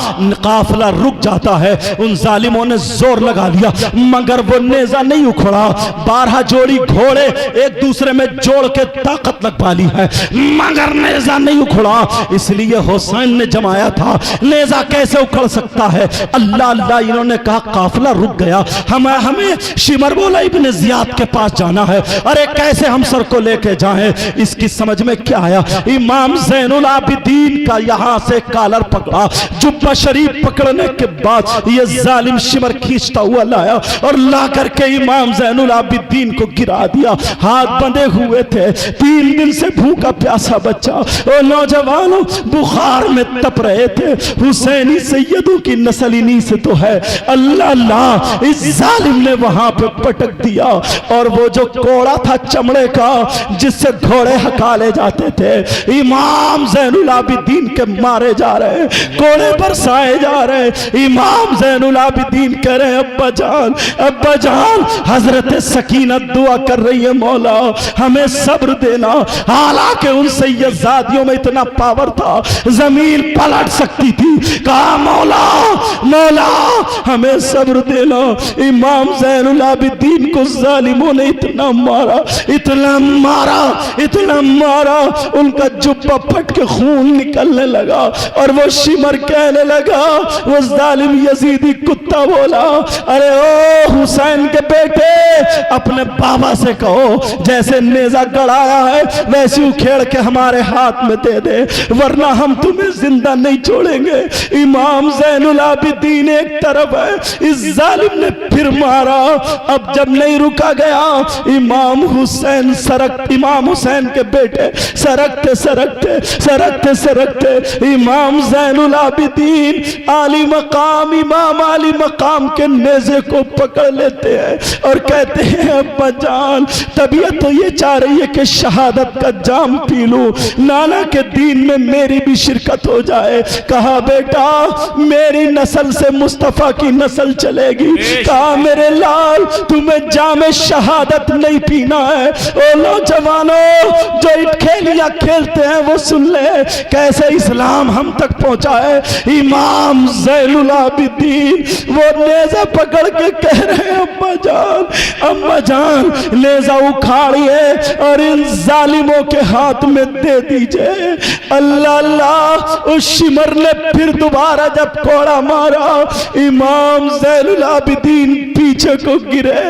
Speaker 1: काफिला रुक जाता है। उन जालिमों ने जोर लगा लिया मगर वो नेजा नहीं उखड़ा। 12 जोड़ी घोड़े एक दूसरे में जोड़ के ताकत लगवा ली है मगर नेजा नहीं उखड़ा। इसलिए हुसैन ने जमाया था, नेजा कैसे उखड़ सकता है। अल्लाह अल्लाह, इन्होंने कहा काफिला रुक गया, हमें शिमर बोला इब्न जियाद के पास जाना है। अरे कैसे हम सर को लेके जाएं, इसकी समझ में क्या आया। इमाम ज़ैनुल आबिदीन का यहां से कॉलर पकड़ा, जुब्बा शरीफ पकड़ने के बाद ये जालिम शिमर खींचता हुआ लाया और ला करके इमाम ज़ैनुल आबिदीन को गिरा दिया। हाथ बंधे हुए थे, 3 दिन से भूखा प्यासा बच्चा और नौजवानों बुखार में तप रहे थे। हुसैनी सैयदों की नस्ल इन्हीं से तो है। अल्लाह अल्लाह, इस जालिम ने वहां पे पटक दिया और वो जो कोड़ा था चमड़े का जिससे घोड़े हकाले जाते थे, इमाम ज़ैनुल आबिदीन के मारे जा रहे, कोड़े बरसाए जा रहे। इमाम ज़ैनुल आबिदीन कह रहे, अब्बा जान। हजरत सकीना दुआ कर रही है, मौला हमें सब्र देना। हालांकि उन सैयदजादियों में इतना पावर था, जमीन पलट सकती थी। कहा, मौला हमें सब्र देना। इमाम ज़ैनुल आबिदीन को जालिमों ने इतना मारा, उनका जुब्बा फट के खून निकलने लगा और वो शिमर कहने लगा, वो जालिम यजीदी कुत्ता बोला, अरे ओ हुसैन के बेटे, अपने बाबा से कहो जैसे नेजा गड़ाया है वैसी उखेड़ के हमारे हाथ में दे दे, वरना हम तुम्हें जिंदा नहीं छोड़ेंगे। इमाम ज़ैनुल आबिदीन एक तरफ है, इस जालिम ने फिर मारा। अब जब नहीं रुका गया, इमाम हुसैन के बेटे सरकते इमाम ज़ैनुल आबिदीन इमाम आली मकाम के नेज़े को पकड़ लेते हैं और कहते हैं, अब्बा जान तबीयत तो ये चाह रही है कि शहादत का जाम पी लूं, नाना के दीन में मेरी भी शिरकत हो जाए। कहा बेटा मेरी नस्ल से मुस्तफा की नस्ल चलेगी। कहा मेरे लाल तुम्हें जाम शहादत नहीं पीना है। ओ नौजवानों जो खेलियां खेलते हैं वो सुन ले कैसे इस्लाम हम तक पहुंचा है। इमाम ज़ैनुल आबिदीन वो नेज़ा पकड़ के कह रहे हैं अम्मा जान नेज़ा उखाड़िए और इन जालिमों के हाथ में दे दीजिए। अल्लाह अल्लाह उस शिमर ने फिर दोबारा जब कोड़ा मारा, इमाम ज़ैनुल आबिदीन पीछे को गिरे,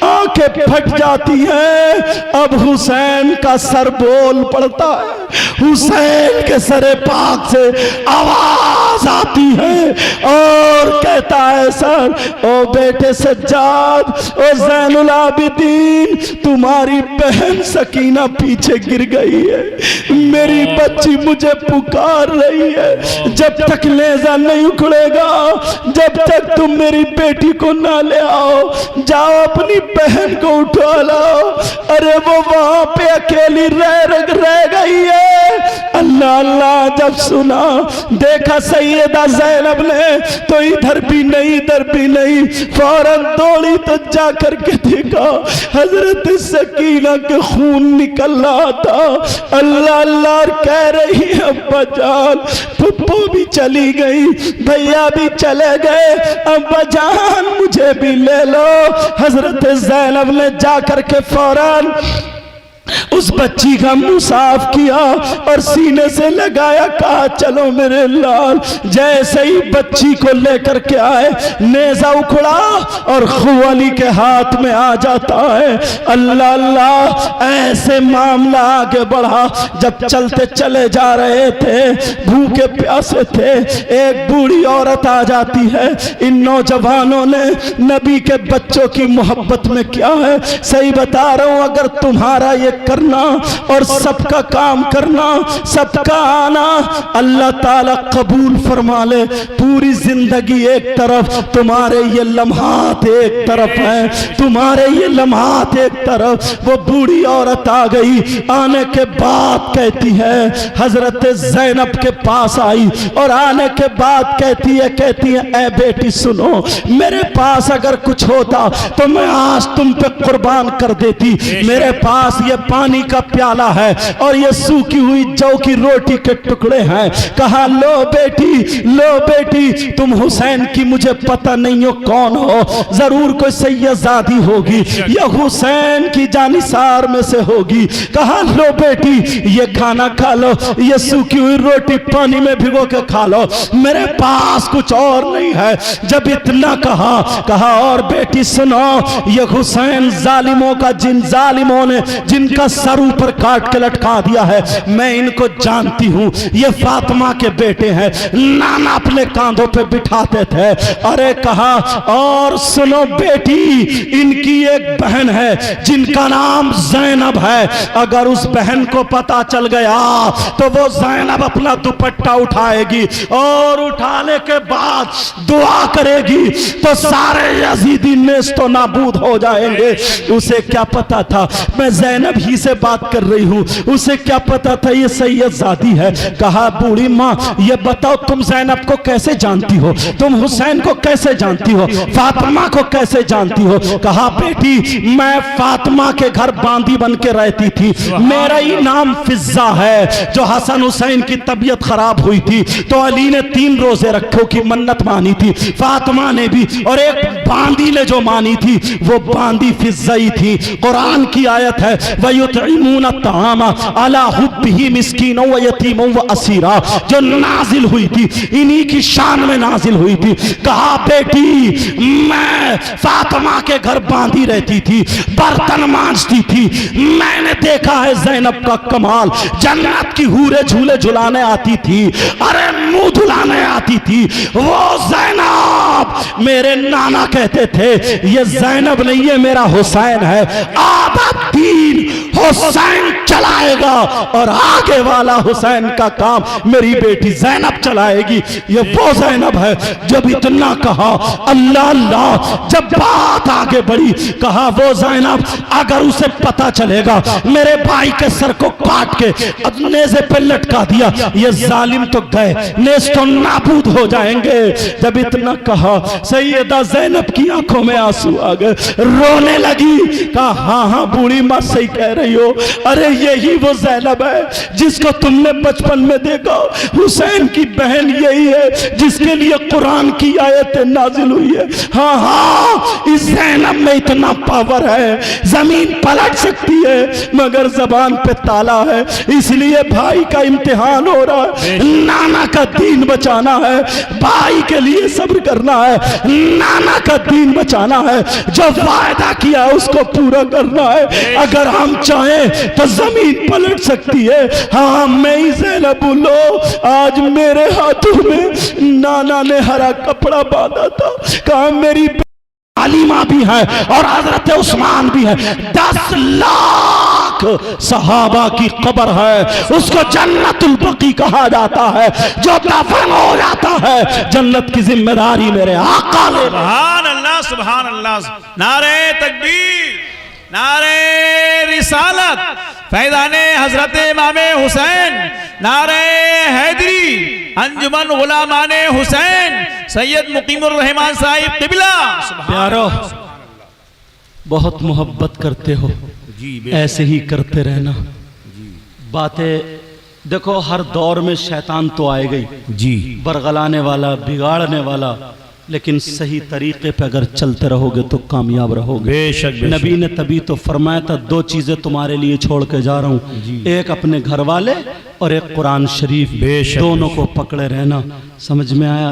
Speaker 1: आंखें फट जाती हैं। अब हुसैन का सर बोल पड़ता है, हुसैन के सरे पाक से आवाज आती है और कहता है सर ओ बेटे सज्जाद, ओ ज़ैनुल आबिदीन तुम्हारी बहन सकीना पीछे गिर गई है, मेरी बच्ची मुझे पुकार रही है। जब तक नेज़ा नहीं उखड़ेगा, जब तक तुम मेरी बेटी को ना ले आओ, जाओ अपनी बहन को उठा लाओ। अरे वो वहां पे अकेली रह गई है। अल्लाह अल्लाह जब सुना, देखा सैयदा ज़ैनब ने तो इधर भी नहीं, फौरन दौड़ी तो जा करके देखा हजरत सकीना के खून निकल रहा था। अल्लाह अल्लाह कह रही है अब्बा जान, पप्पू भी चली गई, भैया भी चले गए, अब्बा जान मुझे भी ले लो। हजरत ज़ैनब ने जा करके फौरन उस बच्ची का मुंह साफ किया और सीने से लगाया, कहा चलो मेरे लाल। जैसे ही बच्ची को लेकर के आए, नेज़ा उखड़ा और खुवाली के हाथ में आ जाता है। अल्लाह अल्लाह ऐसे मामला आगे बढ़ा। जब चलते चले जा रहे थे, भूखे प्यासे थे, एक बूढ़ी औरत आ जाती है। इन नौजवानों ने नबी के बच्चों की मोहब्बत में क्या है, सही बता रहा हूं, अगर तुम्हारा ये करना और सबका काम करना, सबका आना अल्लाह ताला कबूल फरमा ले। पूरी जिंदगी एक तरफ, तुम्हारे ये लम्हात एक तरफ है, तुम्हारे ये लम्हात एक तरफ। वो बूढ़ी औरत आ गई, आने के बाद कहती है, हजरत ज़ैनब के पास आई और आने के बाद कहती है ए बेटी सुनो, मेरे पास अगर कुछ होता तो मैं आज तुम पे कुर्बान कर देती। मेरे पास ये पानी का प्याला है और ये सूखी हुई जौ की रोटी के टुकड़े हैं। कहा लो बेटी तुम हुसैन की मुझे पता नहीं हो कौन हो, जरूर कोई सैयदजादी होगी या हुसैन की जानिसार में से होगी। कहा लो बेटी ये खाना खा लो, ये सूखी हुई रोटी पानी में भिगो के खा लो, मेरे पास कुछ और नहीं है। जब इतना कहा और बेटी सुनो, ये हुसैन जालिमों का, जिन जालिमों ने जिनका सर ऊपर काट के लटका दिया है, मैं इनको जानती हूं, ये फातिमा के बेटे हैं, नाना अपने कांधों पे बिठाते थे। अरे कहा और सुनो बेटी, इनकी एक बहन है जिनका नाम ज़ैनब है, अगर उस बहन को पता चल गया तो वो ज़ैनब अपना दुपट्टा उठाएगी और उठाने के बाद दुआ करेगी तो सारे यजीदी नेस्तो नाबूद हो जाएंगे। उसे क्या पता था मैं ज़ैनब ही से बात कर रही हूं, उसे क्या पता था ये सैयदजादी है। कहा बूढ़ी माँ ये बताओ तुम ज़ैनब को कैसे जानती हो, तुम हुसैन को कैसे जानती हो, फातिमा को कैसे जानती हो। कहा बेटी मैं फातिमा के घर बांदी बन के रहती थी, मेरा ही नाम फिजा है। जो हसन हुसैन की तबीयत खराब हुई थी तो अली ने 3 रोजे रखो की मन्नत मानी थी, फातिमा ने भी, और एक बांदी ने जो मानी थी वो बांदी फिजाई थी। कुरान की आयत है वयुतइमूना तामा अला हुब्बिही मिस्कीनों व यतीमों व असीरा, जो नाजिल हुई थी इन्हीं की शान में नाजिल हुई थी। कहा बेटी मैं फातिमा के घर बांधी रहती थी, बर्तन मांजती थी, मैंने देखा है ज़ैनब का कमाल, जन्नत की हूरें झूले झुलाने आती थी, अरे मुंह धुलाने आती थी। वो ज़ैनब, मेरे नाना कहते थे ये ज़ैनब नहीं है मेरा हुसैन है। आबद्दीन हुसैन चलाएगा और आगे वाला हुसैन का काम मेरी बेटी ज़ैनब चलाएगी। ये वो ज़ैनब है। जब इतना कहा अल्लाह अल्लाह, जब बात आगे बढ़ी कहा वो ज़ैनब अगर उसे पता चलेगा मेरे भाई के सर को काट के नेज़े पे लटका दिया, ये जालिम तो गए, नेज़ तो नाबूद हो जाएंगे। जब इतना कहा सैयदा ज़ैनब की आंखों में आंसू आ गए, रोने लगी। कहा हाँ हाँ बूढ़ी माँ सही कह रही हो, अरे यही वो ज़ैनब है जिसको तुमने बचपन में देखा। हुसैन की बहन यही है जिसके लिए कुरान की आयतें नाजिल हुई है। हाँ हाँ, इस ज़ैनब में इतना पावर है, जमीन पलट सकती है, मगर जबान पे ताला है। इसलिए भाई का इम्तिहान हो रहा है, नाना का दीन बचाना है, भाई के लिए सब्र करना है, नाना का दीन बचाना है, जो वायदा किया उसको पूरा करना है। अगर हम चाहें तो जमीन पलट सकती है। हाँ मैं ही ज़ैनब बोलो, आज मेरे हाथों में नाना ने हरा कपड़ा बांधा था। कहा मेरी आलिमा भी है और हजरत उस्मान भी है। 10 लाख सहाबा की कब्र है, उसको जन्नतुल बकी कहा जाता है। जो दफन हो जाता है जन्नत की जिम्मेदारी मेरे आका ले।
Speaker 2: सुभान अल्लाह, सुभान अल्लाह। नारे तकबीर, नारे रिसालत, फैज़ाने हजरत इमाम हुसैन, नारे हैदरी, अंजुमन गुलामाने हुसैन, सैयद मुकीमुर रहमान साहिब किबला।
Speaker 1: प्यारो बहुत मोहब्बत करते हो, ऐसे ही करते रहना। बातें देखो, हर दौर में शैतान तो आएगा ही जी, बरगलाने वाला, बिगाड़ने वाला, लेकिन सही तरीके पे अगर चलते रहोगे तो कामयाब रहोगे। बेशक। नबी ने तभी तो फरमाया था 2 चीजें तुम्हारे लिए छोड़ के जा रहा हूँ, एक अपने घर वाले और एक कुरान शरीफ। दोनों को पकड़े रहना। समझ में आया?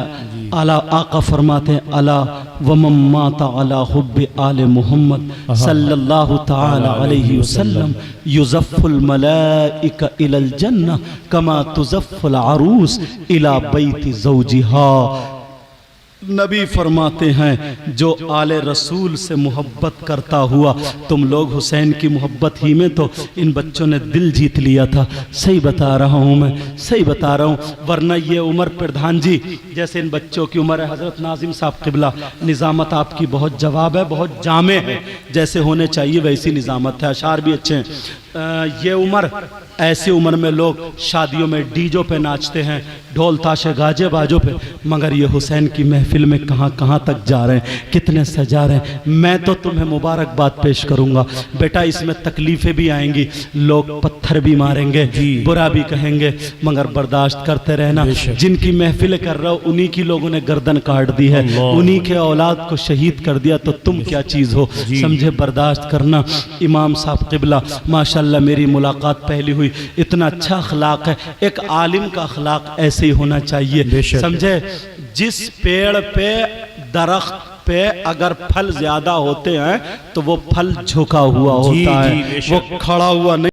Speaker 1: आला आका फरमाते हैं अला व मम्माता अला हुब्बे आले मोहम्मद सल्लल्लाहु ताला अलैहि वसल्लम युज़फ़ुल मलाइका इलल जन्नह कमा तुज़फ़ुल अरूस इला बैति ज़ौजिहा। नबी फरमाते हैं जो आले रसूल से मोहब्बत करता हुआ, तुम लोग हुसैन की मोहब्बत ही में तो इन बच्चों ने दिल जीत लिया था। सही बता रहा हूँ मैं, सही बता रहा हूँ, वरना ये उमर प्रधान जी जैसे इन बच्चों की उम्र है। हज़रत नाजिम साहब किबला, निज़ामत आपकी बहुत जवाब है, बहुत जामे है, जैसे होने चाहिए वैसी निज़ामत है, अशार भी अच्छे हैं। ये उम्र, ऐसी उम्र में लोग शादियों में डीजों पे नाचते हैं, ढोल ताशे गाजे बाजों पे, मगर ये हुसैन की महफिल में कहाँ कहाँ तक जा रहे हैं, कितने सजा रहे हैं। मैं तो तुम्हें मुबारकबाद पेश करूँगा बेटा, इसमें तकलीफ़ें भी आएंगी, लोग पत्थर भी मारेंगे, बुरा भी कहेंगे, मगर बर्दाश्त करते रहना। जिनकी महफिल कर रहे हो उन्हीं की लोगों ने गर्दन काट दी है, उन्हीं के औलाद को शहीद कर दिया, तो तुम क्या चीज़ हो, समझे? बर्दाश्त करना। इमाम साहब किबला माशाल्लाह मेरी मुलाकात पहली हुई, इतना अच्छा अखलाक है, एक आलिम का अखलाक ऐसे ही होना चाहिए, समझे? जिस पेड़ पे, दरख्त पे अगर फल ज्यादा होते हैं तो वो फल झुका हुआ होता है, वो खड़ा हुआ नहीं।